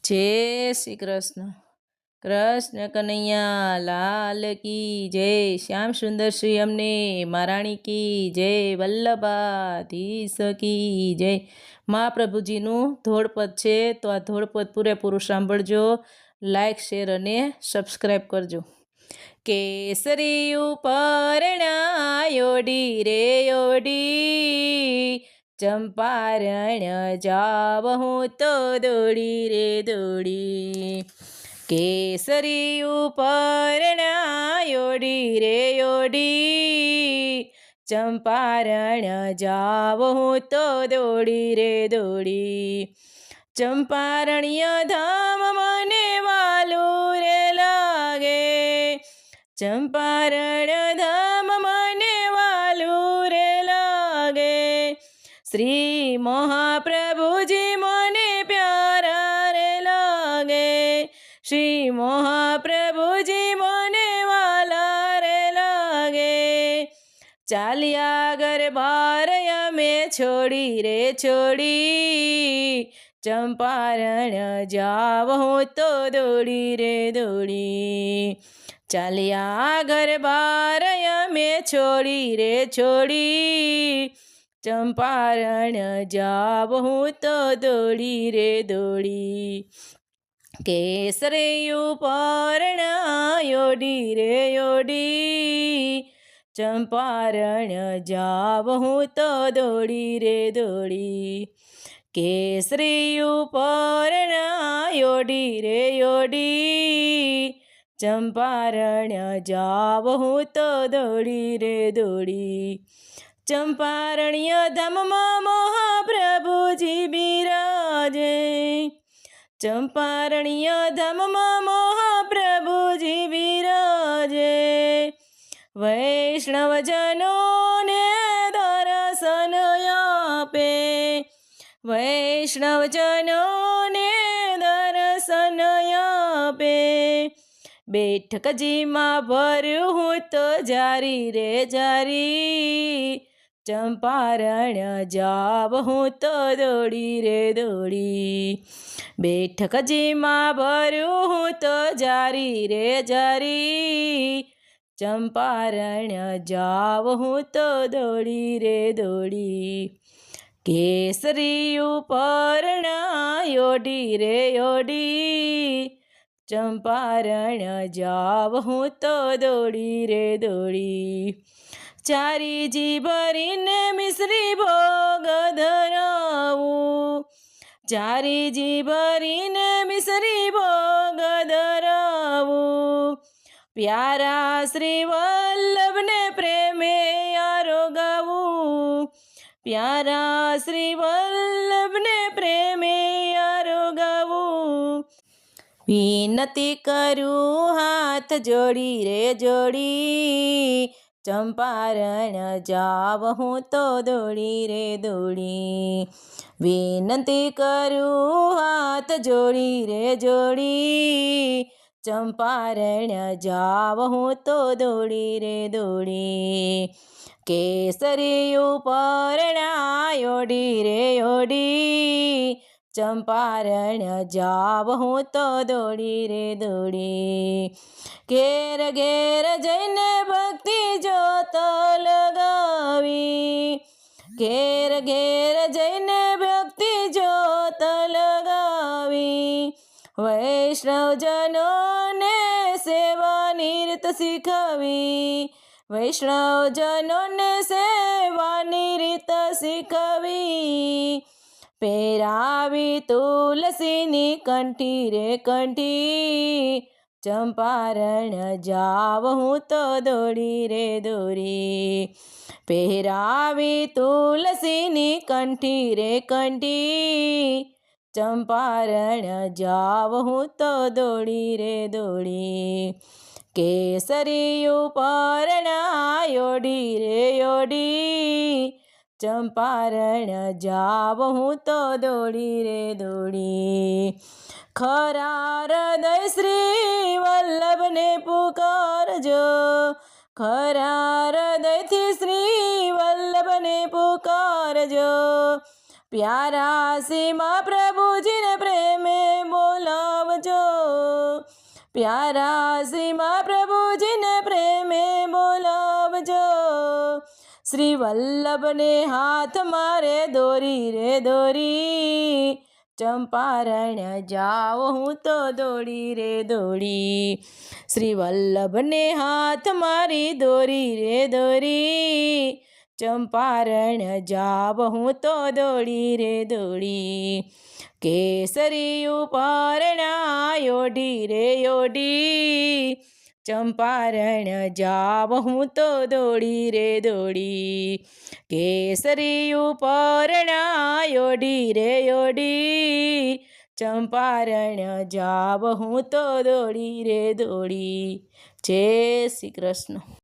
जय श्री कृष्ण। कृष्ण कन्हैया लाल की जय। श्याम सुंदर श्री अमने महाराणी की जय। वल्लभाधीश की जय। महाप्रभुजीનું ધોળપદ છે તો આ ધોળપદ પૂરેપૂરું સાંભળજો. લાઈક શેર અને સબસ્ક્રાઈબ કરજો. કેસરી ઉપરણાયો ડી રે ઓડી, ચંપારણ જાવહું તો દોડી રે દોડી. કેસરી ઉપરણાયો ડી રે ઓડી, ચંપારણ જાવહું તો દોડી રે દોડી. ચંપારણ્ય ધામ મને વાલું રે લાગે, ચંપારણ ધામ મને વાલું રે લાગે. શ્રી મહાપ્રભુજી મને પ્યારા રે લાગે, શ્રી મહાપ્રભુજી મને વાલા રે લાગે. ચાલ્યા ગરબાર અમે છોડી રે છોડી, ચંપારણ જાવહું તો દોડી રે દોડી. ચાલ્યા ગરબાર અમે છોડી રે છોડી, ચંપારણ જાવહું તો દોડી રે દોડી. કેસરી ઉપરણાયો ડી રે ઓડી, ચંપારણ જાવહું તો દોડી રે દોડી. કેસરી ઉપરણાયો ડી રે ઓડી, ચંપારણ જાવહું તો દોડી રે દોડી. ચંપારણ્ય ધામમાં મહાપ્રભુજી બિરાજે, ચંપારણ્ય ધામમાં મહાપ્રભુજી બિરાજે. વૈષ્ણવજનોને દર્શન આપે, વૈષ્ણવજનોને દર્શન આપે. બેઠકજીમાં ભર્યું હું તો જારી રે જારી, ચંપારણ જાવહું તો દોડી રે દોડી. બેઠકજીમાં ભર્યું હું તો જારી રે જારી, ચંપારણ જાવહું તો દોડી રે દોડી. કેસરી ઉપરણાયો ડી રે ઓડી, ચંપારણ જાવહું તો દોડી રે દોડી. ચારીજી ભરીને મિશ્રી ભોગ ધરાવું, ચારીજી ભરીને મિશ્રી ભોગ ધરાવું. પ્યારા શ્રી વલ્લભને પ્રેમે આરોગાવું, પ્યારા શ્રી વલ્લભને પ્રેમે આરોગાવું. વિનતી કરું હાથ જોડી રે જોડી, ચંપારણ જાવહું તો દોડી રે દોડી. વિનતી કરું હાથ જોડી રે જોડી, ચંપારણ જાવહું તો દોડી રે દોડી. કેસરી ઉપરણાયો ડી રે ઓડી, ચંપારણ જાવહું તો દોડી રે દોડી. ઘેર ઘેર જઈને ભક્તિ જોત લગાવી, ઘેર ઘેર જઈને ભક્તિ જોત લગાવી. વૈષ્ણવજનોને સેવાની રીત શીખવી, વૈષ્ણવજનોને સેવાની રીત શીખવી. પહેરાવી તુલસીની કંઠી રે કંઠી, ચંપારણ જાવહું તો દોડી રે દોડી. પહેરાવી તુલસીની કંઠી રે કંઠી, ચંપારણ જાવહું તો દોડી રે દોડી. કેસરી ઉપરણાયો ડી રે ઓડી, ચંપારણ જાવહું તો દોડી રે દોડી. ખરા હૃદય શ્રી વલ્લભને પુકારજો, ખરા હૃદયથી શ્રી વલ્લભને પુકારજો. પ્યારા સીમા પ્રભુજીને પ્રેમે બોલા પ્યારા શ્રી મહાપ્રભુજીને પ્રેમે બોલાવજો. શ્રી વલ્લભને હાથ મારે દોરી રે દોરી, ચંપારણ જાઓ હું તો દોડી રે દોડી. શ્રી વલ્લભને હાથ મારી દોરી રે દોરી, ચંપારણ જાવ હું તો દોડી રે દોડી. કેસરી ઉપરણા યોઢી રે યોઢી, ચંપારણ જાવ હું તો દોડી રે દોડી. કેસરી ઉપરણા યોઢી રે યોઢી, ચંપારણ જાવ હું તો દોડી રે દોડી. જય શ્રી કૃષ્ણ.